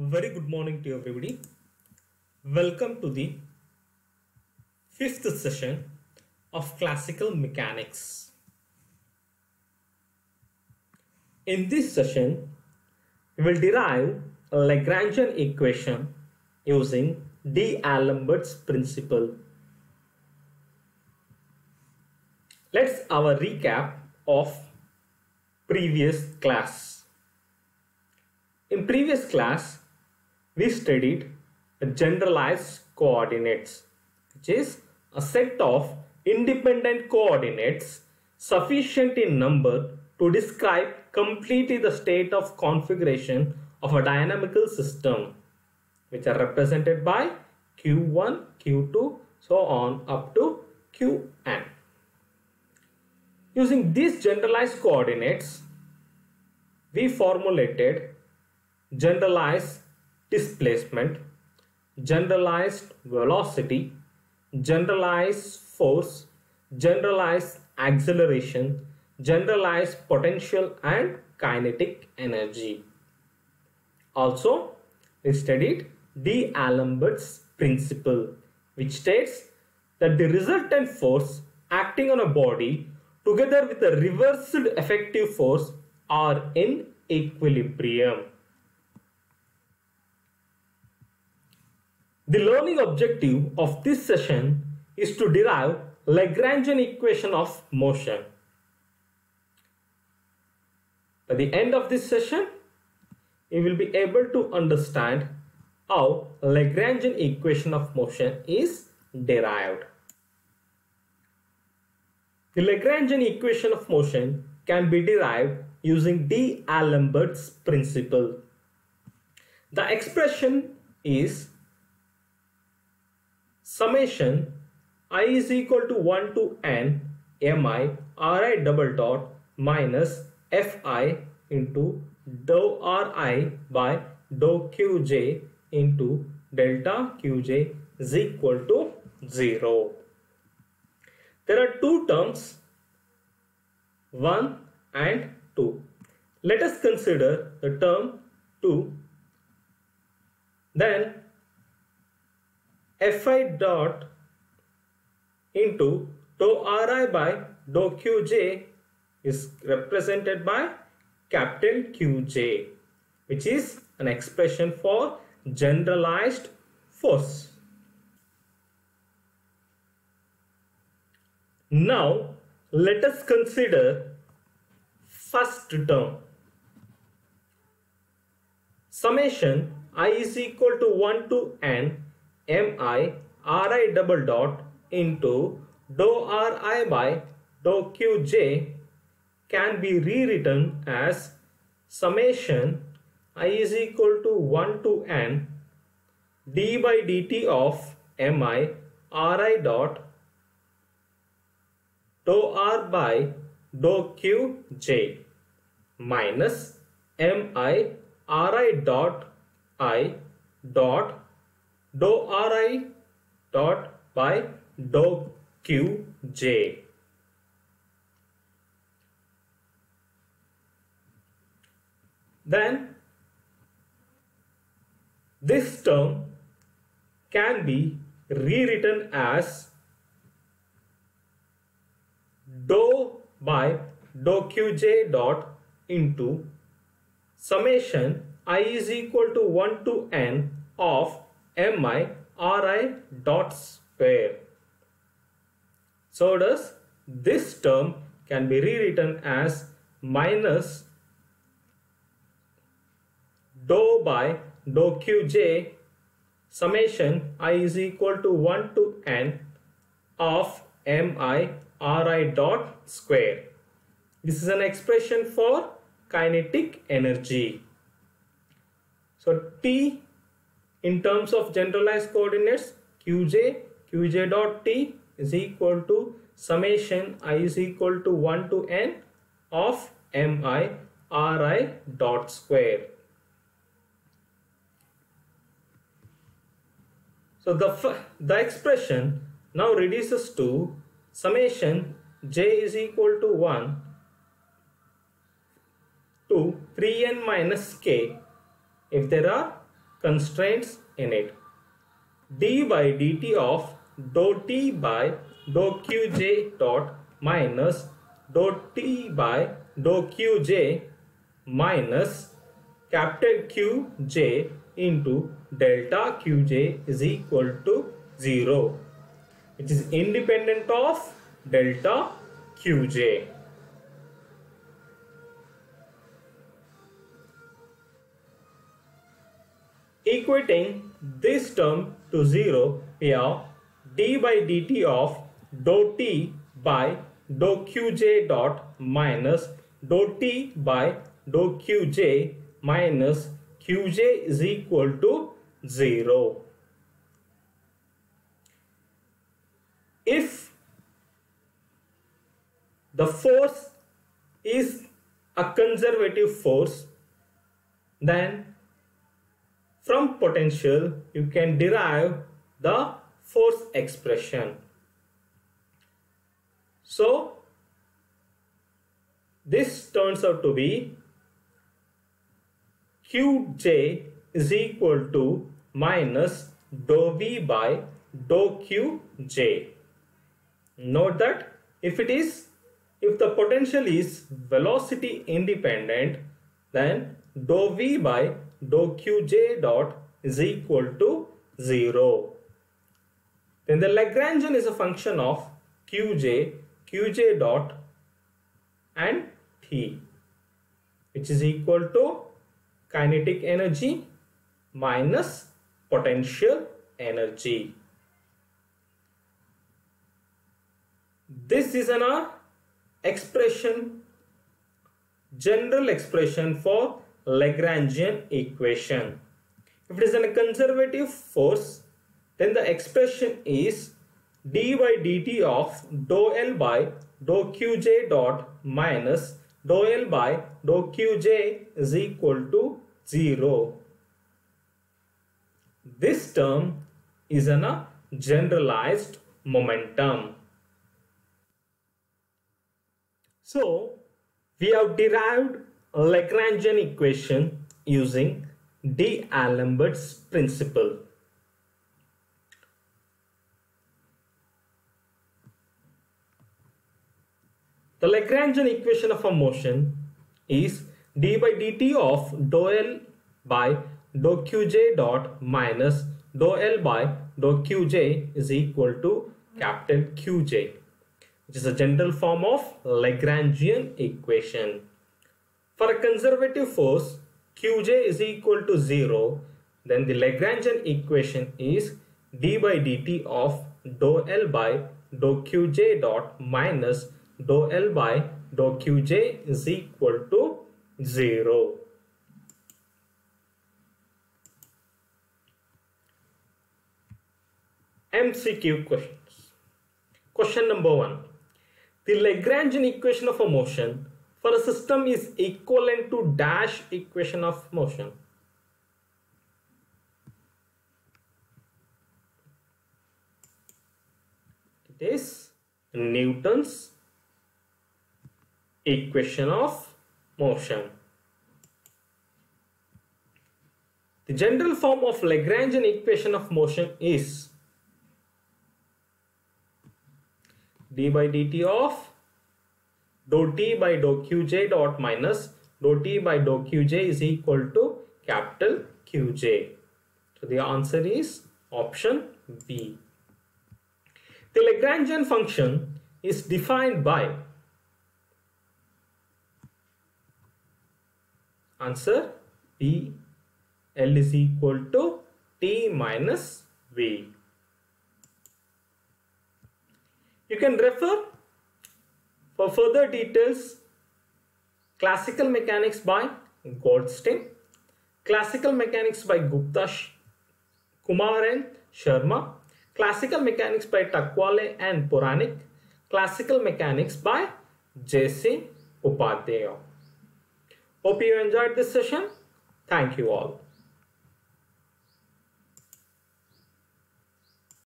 Very good morning to everybody. Welcome to the fifth session of classical mechanics. In this session, we will derive a Lagrangian equation using D'Alembert's principle. Let's have a recap of previous class. In previous class, we studied generalized coordinates, which is a set of independent coordinates sufficient in number to describe completely the state of configuration of a dynamical system, which are represented by Q1, Q2, so on up to Qn. Using these generalized coordinates, we formulated generalized displacement, generalized velocity, generalized force, generalized acceleration, generalized potential and kinetic energy. Also, we studied D'Alembert's principle, which states that the resultant force acting on a body together with a reversed effective force are in equilibrium. The learning objective of this session is to derive Lagrangian equation of motion. By the end of this session, you will be able to understand how Lagrangian equation of motion is derived. The Lagrangian equation of motion can be derived using D'Alembert's principle. The expression is summation I is equal to 1 to n mi ri double dot minus fi into dou ri by dou qj into delta qj is equal to 0. There are two terms, 1 and 2. Let us consider the term 2. Then fi dot into dou ri by dou qj is represented by capital Qj, which is an expression for generalized force. Now let us consider first term. Summation I is equal to 1 to n mi ri double dot into dou ri by dou qj can be rewritten as summation I is equal to 1 to n d by dt of mi ri dot dou r by dou qj minus mi ri dot I dot dou ri dot by dou qj. Then this term can be rewritten as dou by dou qj dot into summation I is equal to 1 to n of mi ri dot square. So does this term can be rewritten as minus dou by dou qj summation I is equal to 1 to n of mi ri dot square. This is an expression for kinetic energy. So T in terms of generalized coordinates qj dot T is equal to summation I is equal to 1 to n of mi ri dot square. So the expression now reduces to summation j is equal to 1 to 3n minus k if there are constraints in it. d by dt of dou t by dou qj dot minus dou t by dou qj minus capital Qj into delta Qj is equal to 0, which is independent of delta Qj. Equating this term to 0, we have d by dt of dou t by dou qj dot minus dou t by dou qj minus qj is equal to 0. If the force is a conservative force, then from potential you can derive the force expression. So this turns out to be Qj is equal to minus dou v by dou qj. Note that if the potential is velocity independent, then dou v by dou qj dot is equal to 0. Then the Lagrangian is a function of qj dot and t, which is equal to kinetic energy minus potential energy. This is an expression, general expression for Lagrangian equation. If it is a conservative force, then the expression is d by dt of dou L by dou qj dot minus dou L by dou qj is equal to 0. This term is a generalized momentum. So we have derived a Lagrangian equation using D'Alembert's principle. The Lagrangian equation of a motion is d by dt of dou L by dou qj dot minus dou L by dou qj is equal to capital Qj, which is a general form of Lagrangian equation. For a conservative force, Qj is equal to 0, then the Lagrangian equation is d by dt of dou L by dou qj dot minus dou L by dou qj is equal to 0. MCQ questions. Question number 1. The Lagrangian equation of a motion for a system is equivalent to dash equation of motion. It is Newton's equation of motion. The general form of Lagrangian equation of motion is d by dt of dou t by dou qj dot minus dou t by dou qj is equal to capital Qj. So the answer is option B. The Lagrangian function is defined by answer B, L is equal to T minus V. You can refer for further details Classical Mechanics by Goldstein, Classical Mechanics by Gupta, Kumar and Sharma, Classical Mechanics by Takwale and Puranik, Classical Mechanics by J.C. Upadhyaya. Hope you enjoyed this session. Thank you all.